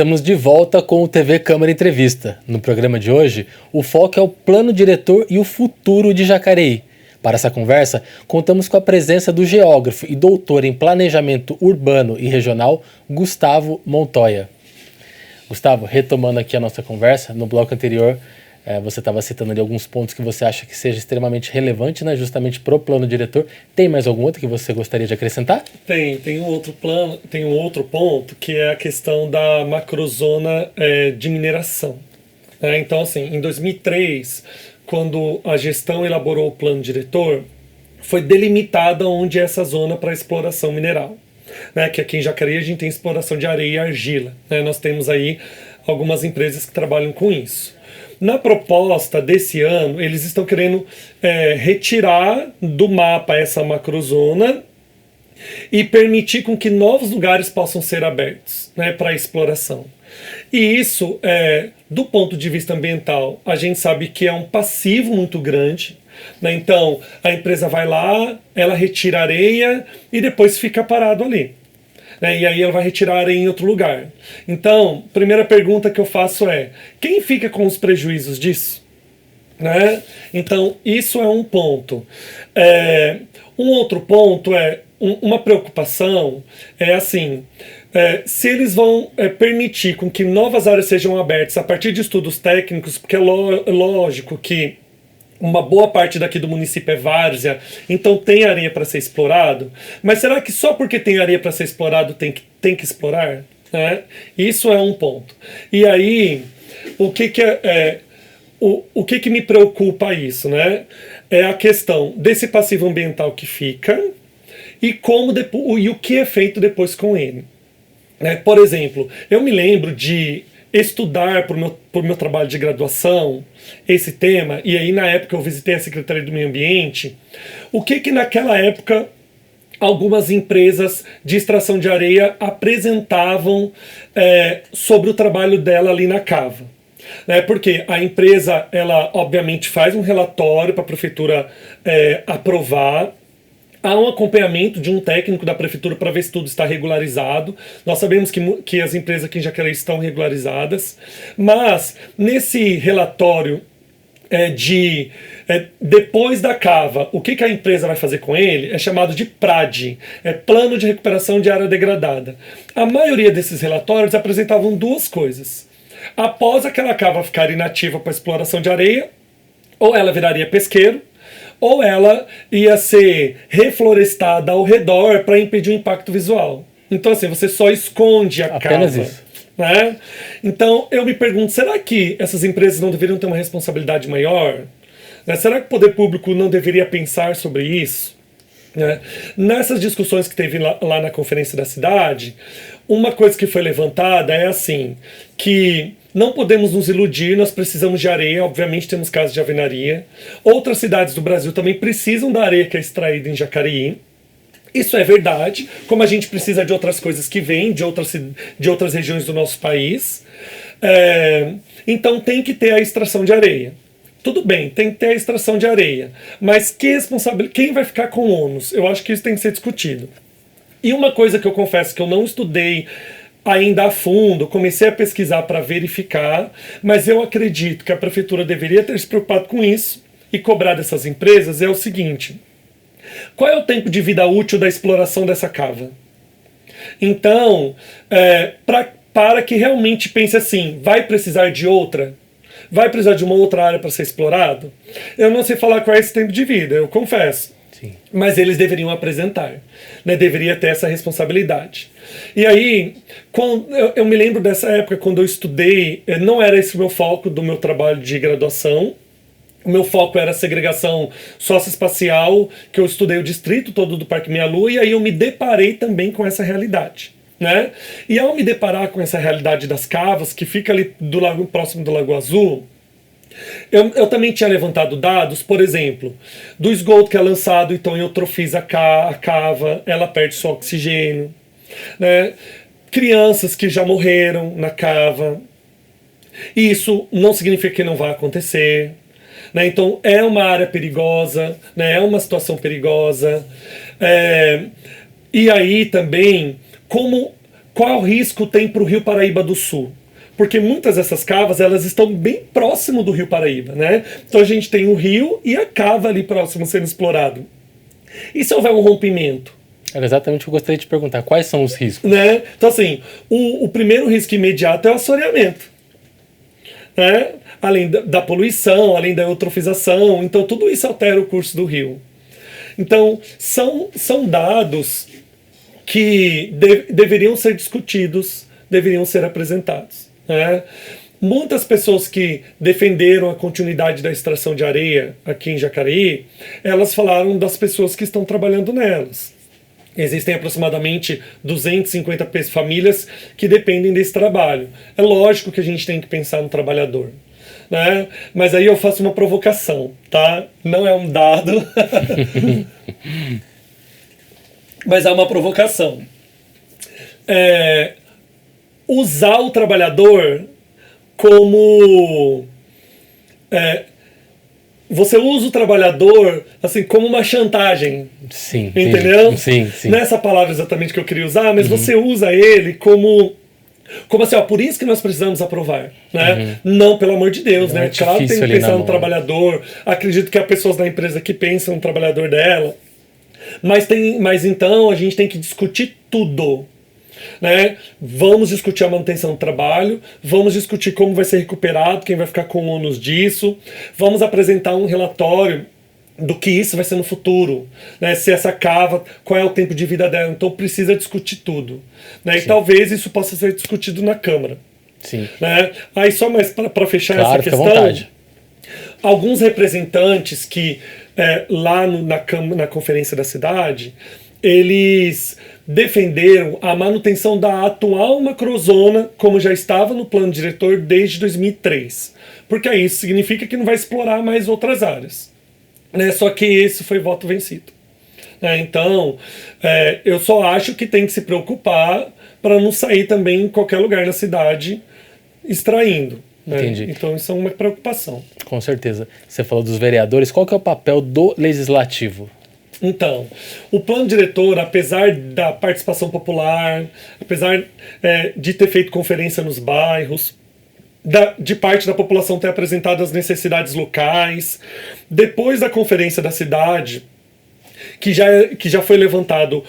Estamos de volta com o TV Câmara Entrevista. No programa de hoje, o foco é o plano diretor e o futuro de Jacareí. Para essa conversa, contamos com a presença do geógrafo e doutor em planejamento urbano e regional, Gustavo Montoya. Gustavo, retomando aqui a nossa conversa, no bloco anterior, você estava citando ali alguns pontos que você acha que seja extremamente relevante, né, justamente para o plano diretor. Tem mais algum outro que você gostaria de acrescentar? Tem um outro ponto que é a questão da macrozona de mineração. Então, assim, em 2003, quando a gestão elaborou o plano diretor, foi delimitada onde é essa zona para exploração mineral. Que aqui em Jacareí a gente tem exploração de areia e argila. Nós temos aí algumas empresas que trabalham com isso. Na proposta desse ano, eles estão querendo retirar do mapa essa macrozona e permitir com que novos lugares possam ser abertos, para exploração. E isso, do ponto de vista ambiental, a gente sabe que é um passivo muito grande. Então, a empresa vai lá, ela retira a areia e depois fica parado ali. E aí ela vai retirar a areia em outro lugar. Então, primeira pergunta que eu faço é: quem fica com os prejuízos disso? Então, isso é um ponto. Um outro ponto uma preocupação assim, se eles vão permitir com que novas áreas sejam abertas a partir de estudos técnicos, porque é lógico que uma boa parte daqui do município é várzea, então tem areia para ser explorado, mas será que só porque tem areia para ser explorado tem que explorar? Isso é um ponto. E aí, o que me preocupa isso? É a questão desse passivo ambiental que fica e o que é feito depois com ele. Por exemplo, eu me lembro de estudar por meu trabalho de graduação esse tema, e aí na época eu visitei a Secretaria do Meio Ambiente, o que naquela época algumas empresas de extração de areia apresentavam sobre o trabalho dela ali na cava. Porque a empresa, ela obviamente faz um relatório para a prefeitura aprovar. Há um acompanhamento de um técnico da prefeitura para ver se tudo está regularizado. Nós sabemos que as empresas aqui em Jacareí estão regularizadas, mas nesse relatório depois da cava, o que a empresa vai fazer com ele é chamado de PRAD, Plano de Recuperação de Área Degradada. A maioria desses relatórios apresentavam duas coisas. Após aquela cava ficar inativa para exploração de areia, ou ela viraria pesqueiro, ou ela ia ser reflorestada ao redor para impedir o impacto visual. Então, assim, você só esconde a Apenas cava. Isso. Então, eu me pergunto, será que essas empresas não deveriam ter uma responsabilidade maior? Será que o poder público não deveria pensar sobre isso? Nessas discussões que teve lá na Conferência da Cidade, uma coisa que foi levantada é assim, que não podemos nos iludir, nós precisamos de areia, obviamente temos casos de alvenaria. Outras cidades do Brasil também precisam da areia que é extraída em Jacareí. Isso é verdade, como a gente precisa de outras coisas que vêm de outras regiões do nosso país. Então tem que ter a extração de areia. Tudo bem, tem que ter a extração de areia. Mas quem vai ficar com o ônus? Eu acho que isso tem que ser discutido. E uma coisa que eu confesso que eu não estudei ainda a fundo, comecei a pesquisar para verificar, mas eu acredito que a prefeitura deveria ter se preocupado com isso e cobrar dessas empresas, é o seguinte: qual é o tempo de vida útil da exploração dessa cava? Então, para que realmente pense assim, vai precisar de outra? Vai precisar de uma outra área para ser explorado? Eu não sei falar qual é esse tempo de vida, eu confesso. Sim. Mas eles deveriam apresentar, deveria ter essa responsabilidade. E aí, eu me lembro dessa época, quando eu estudei, não era esse o meu foco do meu trabalho de graduação. O meu foco era a segregação socioespacial, que eu estudei o distrito todo do Parque Meia Lua, e aí eu me deparei também com essa realidade. E ao me deparar com essa realidade das cavas, que fica ali próximo do Lago Azul, eu também tinha levantado dados, por exemplo, do esgoto que é lançado, então eutrofiza a cava, ela perde seu oxigênio. Crianças que já morreram na cava. Isso não significa que não vai acontecer. Então é uma área perigosa, é uma situação perigosa. E aí também, como qual risco tem para o Rio Paraíba do Sul? Porque muitas dessas cavas, elas estão bem próximo do Rio Paraíba, né? Então a gente tem o rio e a cava ali próximo sendo explorado. E se houver um rompimento? Era exatamente o que eu gostaria de te perguntar. Quais são os riscos? Né? Então assim, o primeiro risco imediato é o assoreamento. Né? Além da poluição, além da eutrofização. Então tudo isso altera o curso do rio. Então são dados que deveriam ser discutidos, deveriam ser apresentados. Né? Muitas pessoas que defenderam a continuidade da extração de areia aqui em Jacareí, elas falaram das pessoas que estão trabalhando nelas. Existem aproximadamente 250 famílias que dependem desse trabalho. É lógico que a gente tem que pensar no trabalhador. Né? Mas aí eu faço uma provocação, tá? Não é um dado, mas é uma provocação. Usar o trabalhador como... você usa o trabalhador assim como uma chantagem. Sim. Entendeu? Sim. Não é essa palavra exatamente que eu queria usar, mas você usa ele como assim, ó, por isso que nós precisamos aprovar, né? Não, pelo amor de Deus, né? Claro que tem que pensar no trabalhador. Acredito que há pessoas da empresa que pensam no trabalhador dela. Mas então a gente tem que discutir tudo. Né? Vamos discutir a manutenção do trabalho, vamos discutir como vai ser recuperado, quem vai ficar com o ônus disso, vamos apresentar um relatório do que isso vai ser no futuro, né? Se essa cava, qual é o tempo de vida dela, então precisa discutir tudo, né? E talvez isso possa ser discutido na Câmara. Sim. Né? Aí só mais para fechar claro, essa questão, alguns representantes que lá na conferência da cidade, eles defenderam a manutenção da atual macrozona como já estava no plano diretor desde 2003. Porque aí isso significa que não vai explorar mais outras áreas. Né? Só que esse foi voto vencido. Então, eu só acho que tem que se preocupar para não sair também em qualquer lugar na cidade extraindo. Entendi. Então isso é uma preocupação. Com certeza. Você falou dos vereadores. Qual que é o papel do legislativo? Então, o plano diretor, apesar da participação popular, apesar de ter feito conferência nos bairros, de parte da população ter apresentado as necessidades locais, depois da conferência da cidade, que já foi levantado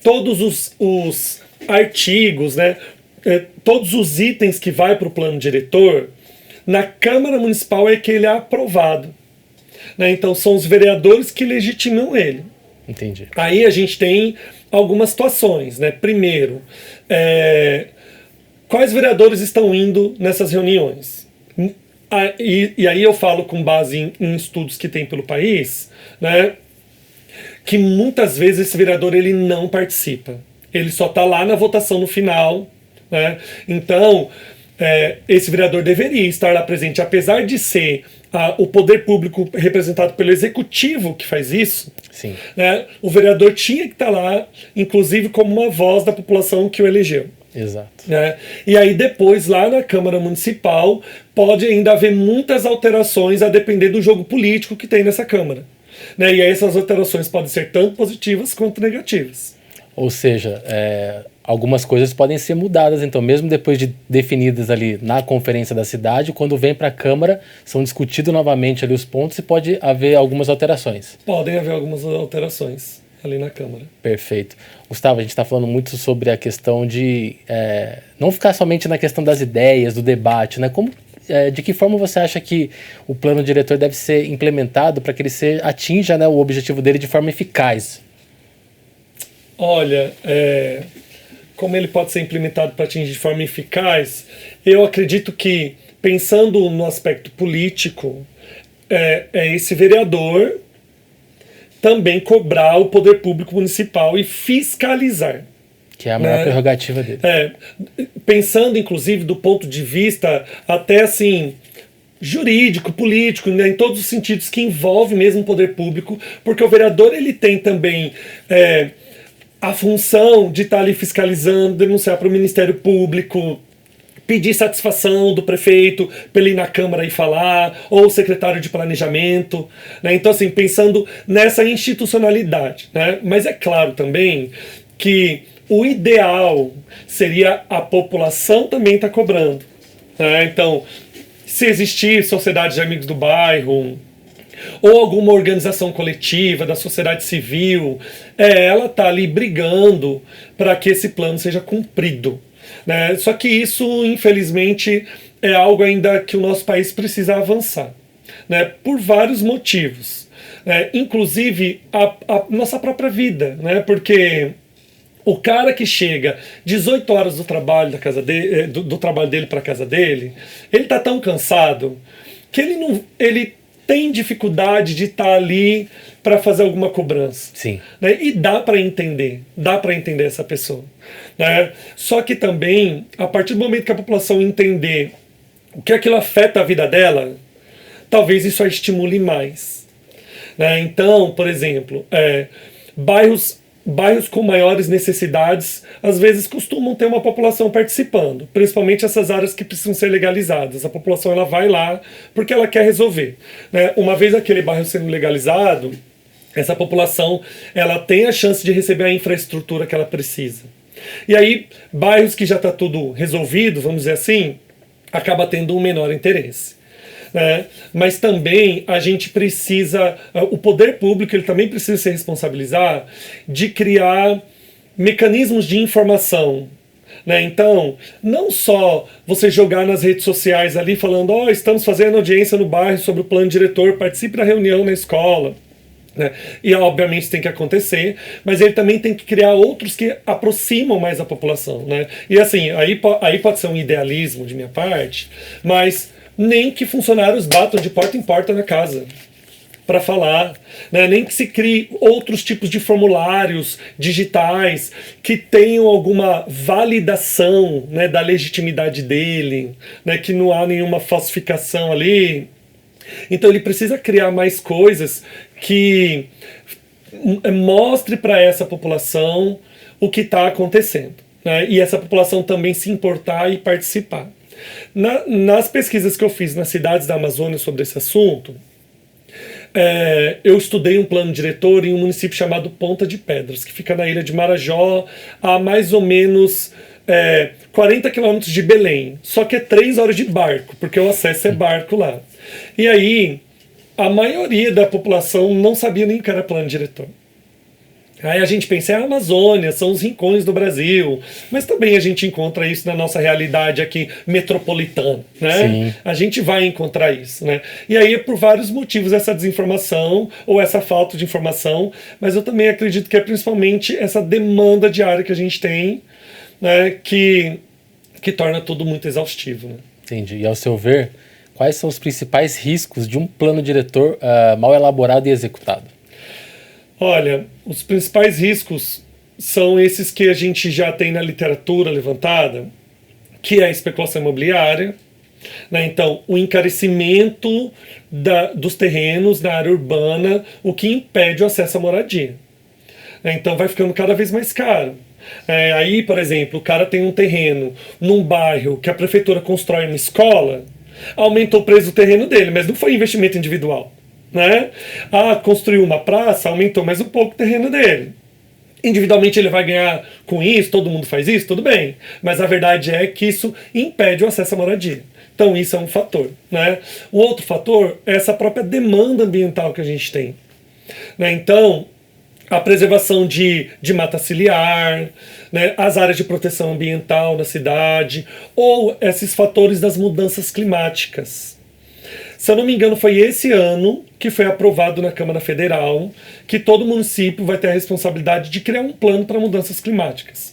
todos os artigos, né, todos os itens que vai para o plano diretor, na Câmara Municipal é que ele é aprovado. Né? Então são os vereadores que legitimam ele. Entendi. Aí a gente tem algumas situações. Né? Primeiro, quais vereadores estão indo nessas reuniões? E aí eu falo com base em estudos que tem pelo país, né? Que muitas vezes esse vereador ele não participa. Ele só está lá na votação no final. Né? Então, esse vereador deveria estar lá presente, apesar de ser o poder público representado pelo executivo que faz isso. Sim. Né? O vereador tinha que estar lá, inclusive como uma voz da população que o elegeu. Exato. Né? E aí depois, lá na Câmara Municipal, pode ainda haver muitas alterações a depender do jogo político que tem nessa Câmara. Né? E aí essas alterações podem ser tanto positivas quanto negativas. Ou seja, algumas coisas podem ser mudadas, então, mesmo depois de definidas ali na conferência da cidade, quando vem para a Câmara, são discutidos novamente ali os pontos e pode haver algumas alterações. Podem haver algumas alterações ali na Câmara. Perfeito. Gustavo, a gente está falando muito sobre a questão de não ficar somente na questão das ideias, do debate, né? De que forma você acha que o plano diretor deve ser implementado para que ele atinja, né, o objetivo dele de forma eficaz? Olha, como ele pode ser implementado para atingir de forma eficaz, eu acredito que, pensando no aspecto político, esse vereador também cobrar o poder público municipal e fiscalizar. Que é a maior prerrogativa dele. Pensando, inclusive, do ponto de vista até assim jurídico, político, né, em todos os sentidos que envolve mesmo o poder público, porque o vereador ele tem também a função de estar ali fiscalizando, denunciar para o Ministério Público, pedir satisfação do prefeito para ele ir na Câmara e falar, ou o secretário de Planejamento. Né? Então, assim, pensando nessa institucionalidade. Né? Mas é claro também que o ideal seria a população também estar cobrando, né? Então, se existir sociedade de amigos do bairro, ou alguma organização coletiva da sociedade civil, ela está ali brigando para que esse plano seja cumprido, né? Só que isso, infelizmente, é algo ainda que o nosso país precisa avançar, né? Por vários motivos, né? Inclusive a nossa própria vida, né? Porque o cara que chega 18 horas do trabalho, do trabalho dele para a casa dele, ele está tão cansado que ele tem dificuldade de estar ali para fazer alguma cobrança. Sim. Né? E dá para entender essa pessoa. Né? Só que também, a partir do momento que a população entender o que aquilo afeta a vida dela, talvez isso a estimule mais. Né? Então, por exemplo, bairros com maiores necessidades, às vezes costumam ter uma população participando, principalmente essas áreas que precisam ser legalizadas. A população ela vai lá porque ela quer resolver. Né? Uma vez aquele bairro sendo legalizado, essa população ela tem a chance de receber a infraestrutura que ela precisa. E aí, bairros que já está tudo resolvido, vamos dizer assim, acaba tendo um menor interesse. Né? Mas também a gente precisa, o poder público ele também precisa se responsabilizar de criar mecanismos de informação. Né? Então, não só você jogar nas redes sociais ali falando, estamos fazendo audiência no bairro sobre o plano diretor, participe da reunião na escola. Né? E obviamente tem que acontecer, mas ele também tem que criar outros que aproximam mais a população. Né? E assim, aí pode ser um idealismo de minha parte, mas nem que funcionários batam de porta em porta na casa para falar, né? Nem que se crie outros tipos de formulários digitais que tenham alguma validação, né, da legitimidade dele, né, que não há nenhuma falsificação ali. Então ele precisa criar mais coisas que mostre para essa população o que está acontecendo, né? E essa população também se importar e participar. Nas pesquisas que eu fiz nas cidades da Amazônia sobre esse assunto, eu estudei um plano diretor em um município chamado Ponta de Pedras, que fica na ilha de Marajó, a mais ou menos 40 quilômetros de Belém. Só que é 3 horas de barco, porque o acesso é barco lá. E aí, a maioria da população não sabia nem o que era plano diretor. Aí a gente pensa, a Amazônia, são os rincões do Brasil, mas também a gente encontra isso na nossa realidade aqui metropolitana, né? Sim. A gente vai encontrar isso, né? E aí é por vários motivos essa desinformação ou essa falta de informação, mas eu também acredito que é principalmente essa demanda diária que a gente tem, né, que torna tudo muito exaustivo, né? Entendi. E ao seu ver, quais são os principais riscos de um plano diretor mal elaborado e executado? Olha, os principais riscos são esses que a gente já tem na literatura levantada, que é a especulação imobiliária, né? Então, o encarecimento dos terrenos na área urbana, o que impede o acesso à moradia. Então, vai ficando cada vez mais caro. Aí, por exemplo, o cara tem um terreno num bairro que a prefeitura constrói uma escola, aumentou o preço do terreno dele, mas não foi investimento individual. Né? Construiu uma praça, aumentou mais um pouco o terreno dele. Individualmente ele vai ganhar com isso, todo mundo faz isso, tudo bem. Mas a verdade é que isso impede o acesso à moradia. Então isso é um fator. Né? O outro fator é essa própria demanda ambiental que a gente tem. Né? Então, a preservação de mata ciliar, né? As áreas de proteção ambiental na cidade, ou esses fatores das mudanças climáticas. Se eu não me engano, foi esse ano que foi aprovado na Câmara Federal que todo município vai ter a responsabilidade de criar um plano para mudanças climáticas.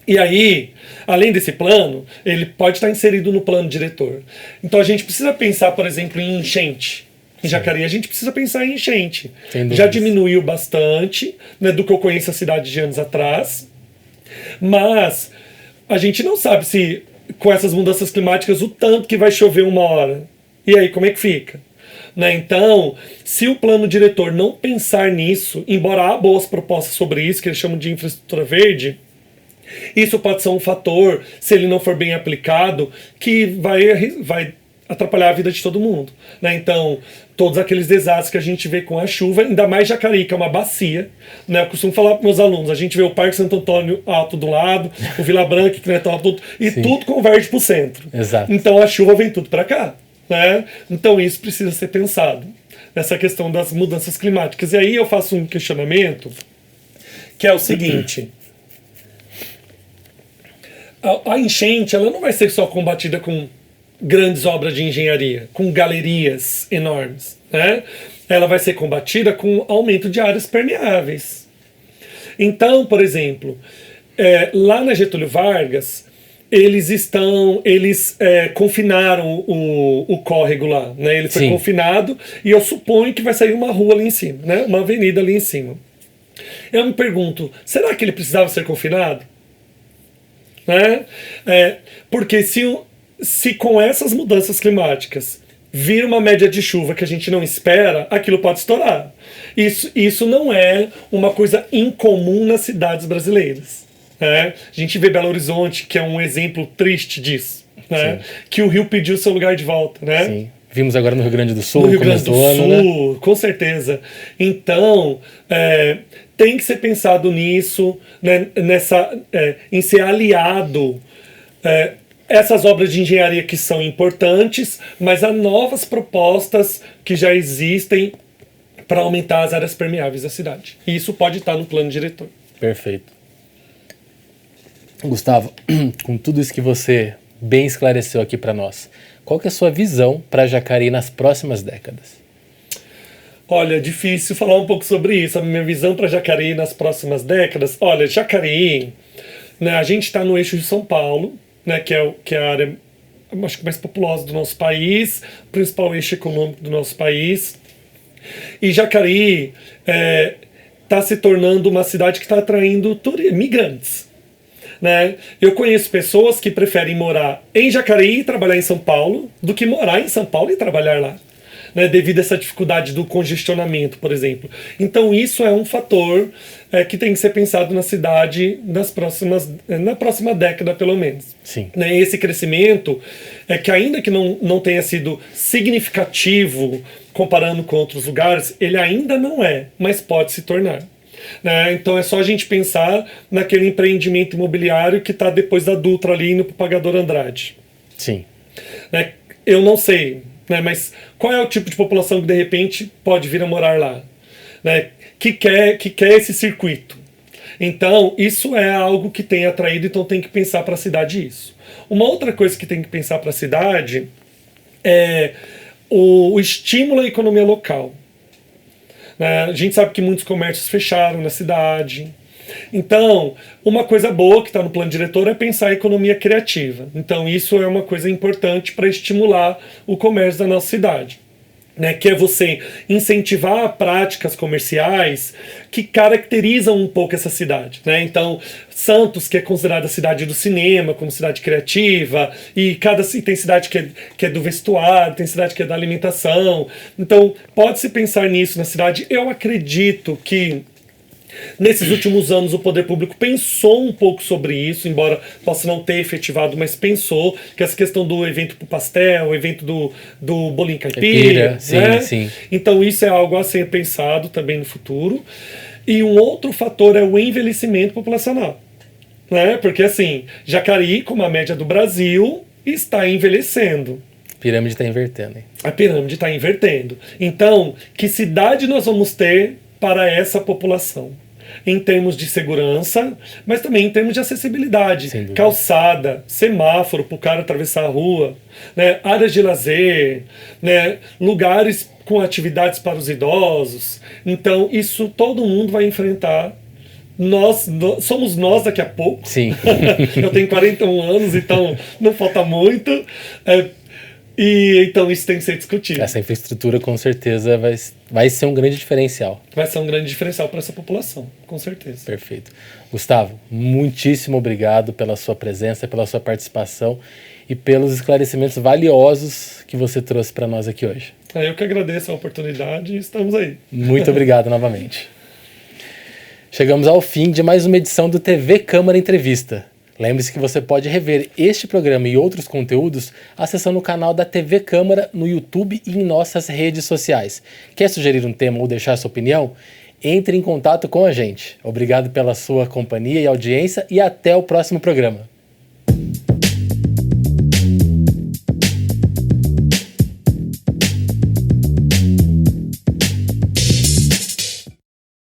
E aí, além desse plano, ele pode estar inserido no plano diretor. Então a gente precisa pensar, por exemplo, em enchente. Em Jacareí a gente precisa pensar em enchente. Já diminuiu bastante, né, do que eu conheço a cidade de anos atrás, mas a gente não sabe se com essas mudanças climáticas o tanto que vai chover uma hora. E aí, como é que fica? Né? Então, se o plano diretor não pensar nisso, embora há boas propostas sobre isso, que eles chamam de infraestrutura verde, isso pode ser um fator, se ele não for bem aplicado, que vai atrapalhar a vida de todo mundo, né? Então, todos aqueles desastres que a gente vê com a chuva, ainda mais Jacareí, que é uma bacia, né? Eu costumo falar para meus alunos, a gente vê o Parque Santo Antônio alto do lado, o Vila Branca, que não é tão alto, e Sim. tudo converge para o centro. Exato. Então, a chuva vem tudo para cá, né? Então, isso precisa ser pensado, nessa questão das mudanças climáticas. E aí eu faço um questionamento, que é o seguinte: a enchente, ela não vai ser só combatida com grandes obras de engenharia, com galerias enormes, né? Ela vai ser combatida com aumento de áreas permeáveis. Então, por exemplo, lá na Getúlio Vargas, eles confinaram o córrego lá, né? Ele foi Sim. confinado, e eu suponho que vai sair uma rua ali em cima, né? Uma avenida ali em cima. Eu me pergunto, será que ele precisava ser confinado? Né? Porque se com essas mudanças climáticas vir uma média de chuva que a gente não espera, aquilo pode estourar. Isso não é uma coisa incomum nas cidades brasileiras. Né? A gente vê Belo Horizonte, que é um exemplo triste disso. Né? Que o rio pediu seu lugar de volta. Né? Sim. Vimos agora no Rio Grande do Sul. No Rio Grande do Sul, né? Com certeza. Então, tem que ser pensado nisso, né, em ser aliado essas obras de engenharia que são importantes, mas há novas propostas que já existem para aumentar as áreas permeáveis da cidade. E isso pode estar no plano diretor. Perfeito. Gustavo, com tudo isso que você bem esclareceu aqui para nós, qual que é a sua visão para Jacareí nas próximas décadas? Olha, é difícil falar um pouco sobre isso. A minha visão para Jacareí nas próximas décadas. Olha, Jacareí, né, a gente está no eixo de São Paulo, né, que é a área, acho que mais populosa do nosso país, principal eixo econômico do nosso país. E Jacareí está se tornando uma cidade que está atraindo migrantes. Né? Eu conheço pessoas que preferem morar em Jacareí e trabalhar em São Paulo do que morar em São Paulo e trabalhar lá, né? Devido a essa dificuldade do congestionamento, por exemplo. Então isso é um fator que tem que ser pensado na cidade na próxima década, pelo menos. Sim. Né? Esse crescimento que ainda que não tenha sido significativo comparando com outros lugares, ele ainda não é, mas pode se tornar. Né? Então é só a gente pensar naquele empreendimento imobiliário que está depois da Dutra ali no Pagador Andrade. Sim. Né? Eu não sei, né? Mas qual é o tipo de população que de repente pode vir a morar lá? Né? Que quer esse circuito. Então isso é algo que tem atraído, então tem que pensar para a cidade isso. Uma outra coisa que tem que pensar para a cidade é o estímulo à economia local. A gente sabe que muitos comércios fecharam na cidade. Então, uma coisa boa que está no plano diretor é pensar a economia criativa. Então, isso é uma coisa importante para estimular o comércio da nossa cidade. Né, que é você incentivar práticas comerciais que caracterizam um pouco essa cidade. Né? Então, Santos, que é considerada a cidade do cinema, como cidade criativa, e tem cidade que é do vestuário, tem cidade que é da alimentação. Então, pode-se pensar nisso na cidade. Eu acredito que nesses últimos anos o poder público pensou um pouco sobre isso, embora possa não ter efetivado, mas pensou que essa questão do evento pro pastel, o evento do bolinho caipira, sim, né? sim. Então isso é algo a ser pensado também no futuro. E um outro fator é o envelhecimento populacional, né? Porque assim, Jacareí, como a média do Brasil, está envelhecendo. A pirâmide está invertendo. Hein? A pirâmide está invertendo. Então, que cidade nós vamos ter para essa população? Em termos de segurança, mas também em termos de acessibilidade. Calçada, semáforo para o cara atravessar a rua, né? Áreas de lazer, né? Lugares com atividades para os idosos. Então, isso todo mundo vai enfrentar. Somos nós daqui a pouco. Sim. Eu tenho 41 anos, então não falta muito. E então isso tem que ser discutido. Essa infraestrutura com certeza vai ser um grande diferencial. Vai ser um grande diferencial para essa população, com certeza. Perfeito. Gustavo, muitíssimo obrigado pela sua presença, pela sua participação e pelos esclarecimentos valiosos que você trouxe para nós aqui hoje. Eu que agradeço a oportunidade e estamos aí. Muito obrigado novamente. Chegamos ao fim de mais uma edição do TV Câmara Entrevista. Lembre-se que você pode rever este programa e outros conteúdos acessando o canal da TV Câmara no YouTube e em nossas redes sociais. Quer sugerir um tema ou deixar sua opinião? Entre em contato com a gente. Obrigado pela sua companhia e audiência e até o próximo programa.